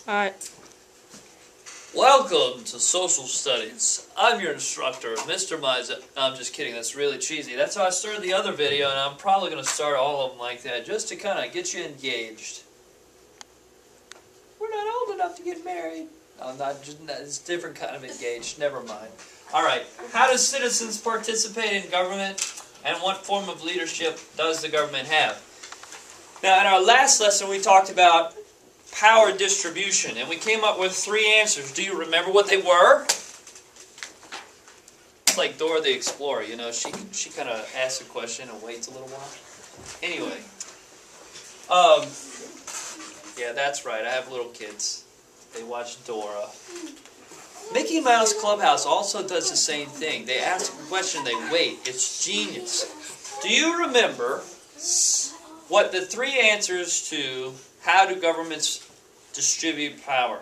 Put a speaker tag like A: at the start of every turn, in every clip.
A: Alright.
B: Welcome to Social Studies. I'm your instructor, Mr. Miza. No, I'm just kidding. That's really cheesy. That's how I started the other video, and I'm probably going to start all of them like that just to kind of get you engaged. We're not old enough to get married. No, it's a different kind of engaged. Never mind. Alright, how do citizens participate in government, and what form of leadership does the government have? Now, in our last lesson, we talked about power distribution, and we came up with 3 answers. Do you remember what they were? It's like Dora the Explorer, you know, she kind of asks a question and waits a little while. Anyway, yeah, that's right, I have little kids. They watch Dora. Mickey Mouse Clubhouse also does the same thing. They ask a question, they wait. It's genius. Do you remember what the 3 answers to how do governments distribute power?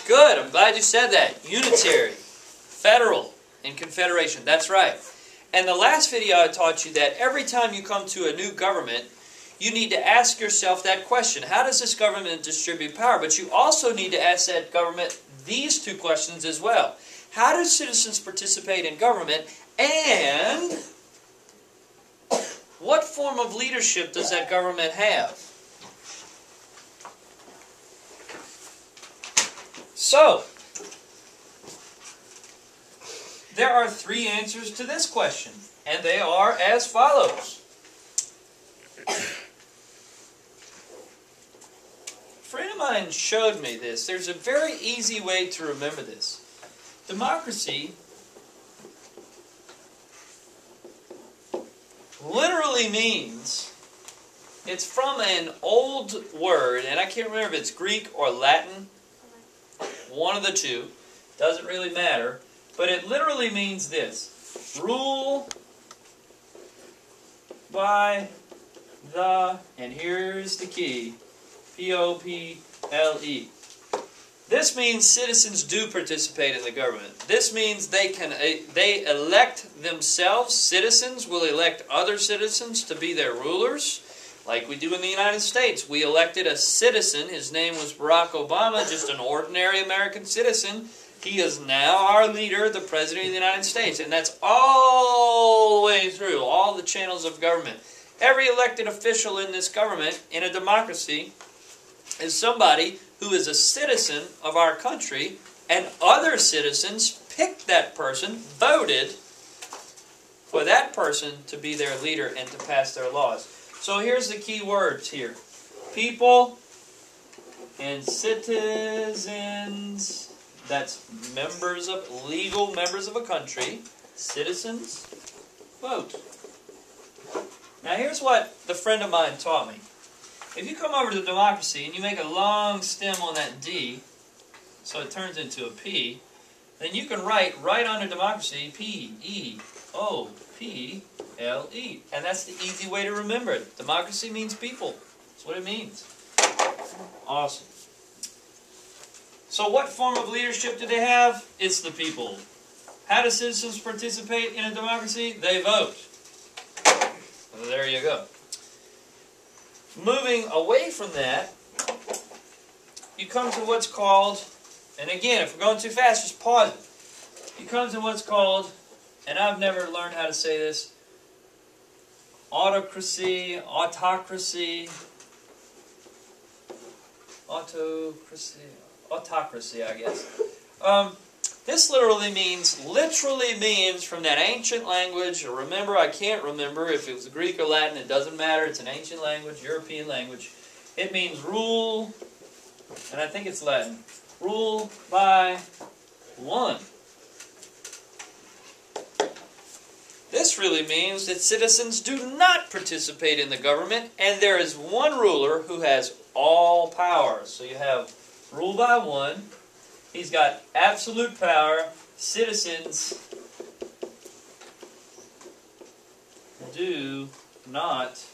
B: Good, I'm glad you said that. Unitary, federal, and confederation. That's right. And the last video I taught you that every time you come to a new government, you need to ask yourself that question. How does this government distribute power? But you also need to ask that government these 2 questions as well. How do citizens participate in government? And what form of leadership does that government have? So, there are 3 answers to this question, and they are as follows. A friend of mine showed me this. There's a very easy way to remember this. Democracy literally means, it's from an old word, and I can't remember if it's Greek or Latin, one of the 2, doesn't really matter, but it literally means this: rule by the, and here's the key, P-O-P-L-E. This means citizens do participate in the government. This means they elect themselves. Citizens will elect other citizens to be their rulers, like we do in the United States. We elected a citizen. His name was Barack Obama, just an ordinary American citizen. He is now our leader, the President of the United States. And that's all the way through, all the channels of government. Every elected official in this government, in a democracy, is somebody who is a citizen of our country, and other citizens picked that person, voted for that person to be their leader and to pass their laws. So here's the key words here. People and citizens, that's legal members of a country. Citizens, vote. Now here's what the friend of mine taught me. If you come over to democracy and you make a long stem on that D, so it turns into a P, then you can write right under democracy P-E-O-P-L-E. And that's the easy way to remember it. Democracy means people. That's what it means. Awesome. So what form of leadership do they have? It's the people. How do citizens participate in a democracy? They vote. Well, there you go. Moving away from that, you come to what's called, and again, if we're going too fast, just pause it. You come to what's called, and I've never learned how to say this, autocracy, I guess. This literally means from that ancient language. Remember, I can't remember if it was Greek or Latin. It doesn't matter. It's an ancient language, European language. It means rule, and I think it's Latin. Rule by one. This really means that citizens do not participate in the government, and there is one ruler who has all power. So you have rule by one. He's got absolute power. Citizens do not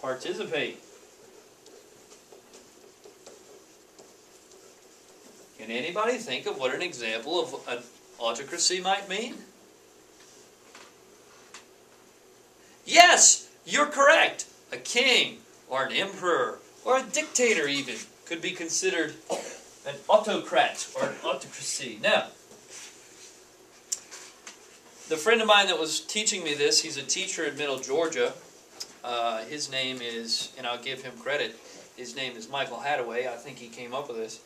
B: participate. Can anybody think of what an example of an autocracy might mean? Yes, you're correct. A king, or an emperor, or a dictator even, could be considered an autocrat or an autocracy. Now, the friend of mine that was teaching me this, he's a teacher in Middle Georgia. His name is, and I'll give him credit, his name is Michael Hadaway. I think he came up with this.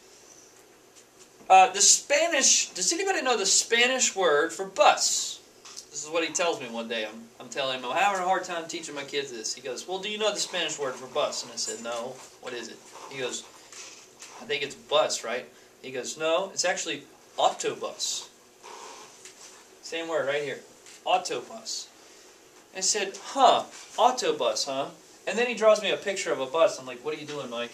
B: The Spanish, does anybody know the Spanish word for bus? This is what he tells me one day. I'm telling him, I'm having a hard time teaching my kids this. He goes, well, do you know the Spanish word for bus? And I said, no. What is it? He goes, I think it's bus, right? He goes, no, it's actually autobus. Same word right here. Autobus. I said, huh, autobus, huh? And then he draws me a picture of a bus. I'm like, what are you doing, Mike?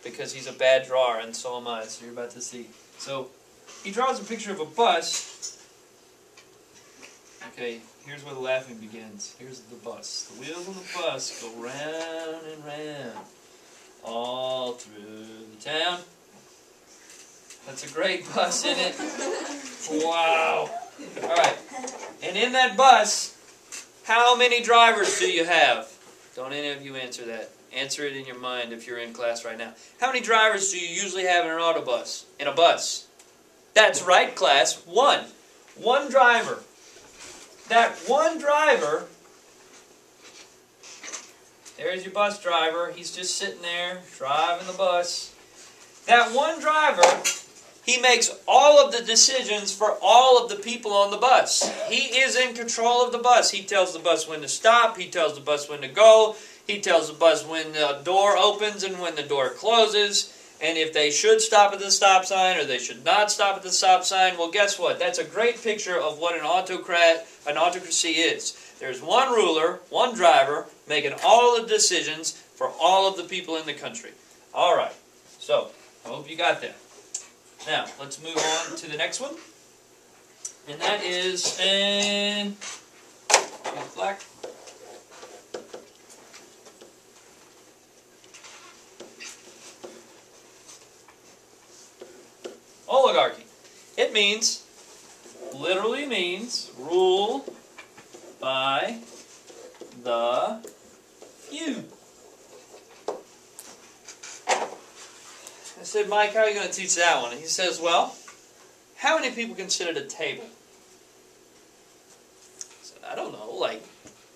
B: Because he's a bad drawer, and so am I, so you're about to see. So, he draws a picture of a bus. Okay, here's where the laughing begins. Here's the bus. The wheels on the bus go round and round all through the town. That's a great bus, isn't it? Wow. Alright, and in that bus, how many drivers do you have? Don't any of you answer that. Answer it in your mind if you're in class right now. How many drivers do you usually have in an autobus? In a bus? That's right, class. One. One driver. That one driver, there's your bus driver. He's just sitting there driving the bus. That one driver, he makes all of the decisions for all of the people on the bus. He is in control of the bus. He tells the bus when to stop. He tells the bus when to go. He tells the bus when the door opens and when the door closes. And if they should stop at the stop sign or they should not stop at the stop sign. Well, guess what? That's a great picture of what an autocracy is. There's one ruler, one driver, making all the decisions for all of the people in the country. All right. So, I hope you got that. Now, let's move on to the next one. And that is in black. Oligarchy. It means, literally means, rule by the few. I said, Mike, how are you going to teach that one? And he says, well, how many people consider a table? I said, I don't know, like,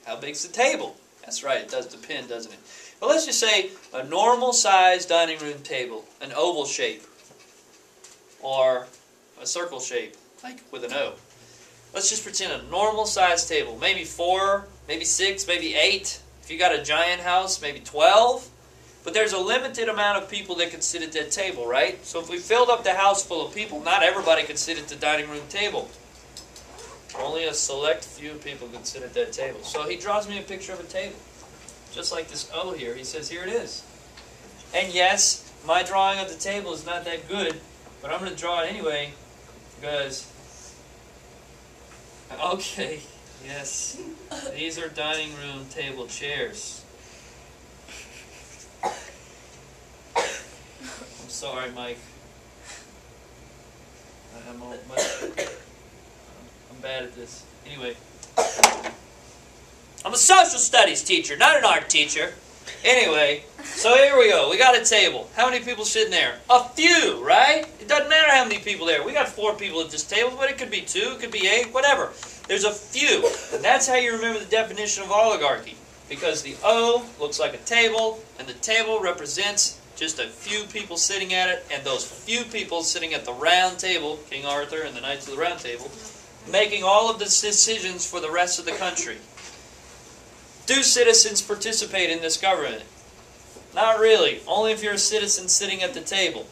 B: how big's the table? That's right, it does depend, doesn't it? But let's just say a normal-sized dining room table, an oval shape, or a circle shape, like with an O. Let's just pretend a normal-sized table, maybe 4, maybe 6, maybe 8. If you got a giant house, maybe 12. But there's a limited amount of people that can sit at that table, right? So if we filled up the house full of people, not everybody could sit at the dining room table. Only a select few people could sit at that table. So he draws me a picture of a table. Just like this O here. He says, here it is. And yes, my drawing of the table is not that good, but I'm going to draw it anyway because, okay, yes, these are dining room table chairs. I'm sorry, Mike. I'm bad at this. Anyway, I'm a social studies teacher, not an art teacher. Anyway, so here we go. We got a table. How many people sitting there? A few, right? It doesn't matter how many people there. We got 4 people at this table, but it could be 2, it could be 8, whatever. There's a few. And that's how you remember the definition of oligarchy. Because the O looks like a table, and the table represents just a few people sitting at it, and those few people sitting at the round table, King Arthur and the Knights of the Round Table, making all of the decisions for the rest of the country. Do citizens participate in this government? Not really. Only if you're a citizen sitting at the table.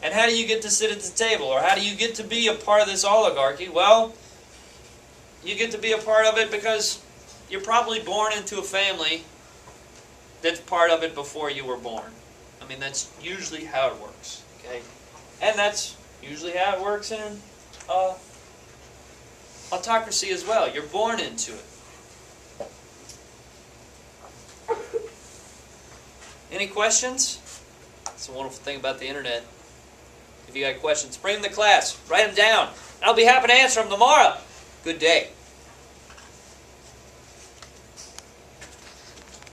B: And how do you get to sit at the table? Or how do you get to be a part of this oligarchy? Well, you get to be a part of it because you're probably born into a family that's part of it before you were born. I mean, that's usually how it works. Okay? And that's usually how it works in autocracy as well. You're born into it. Any questions? That's a wonderful thing about the internet. If you got questions, bring them to class. Write them down. I'll be happy to answer them tomorrow. Good day.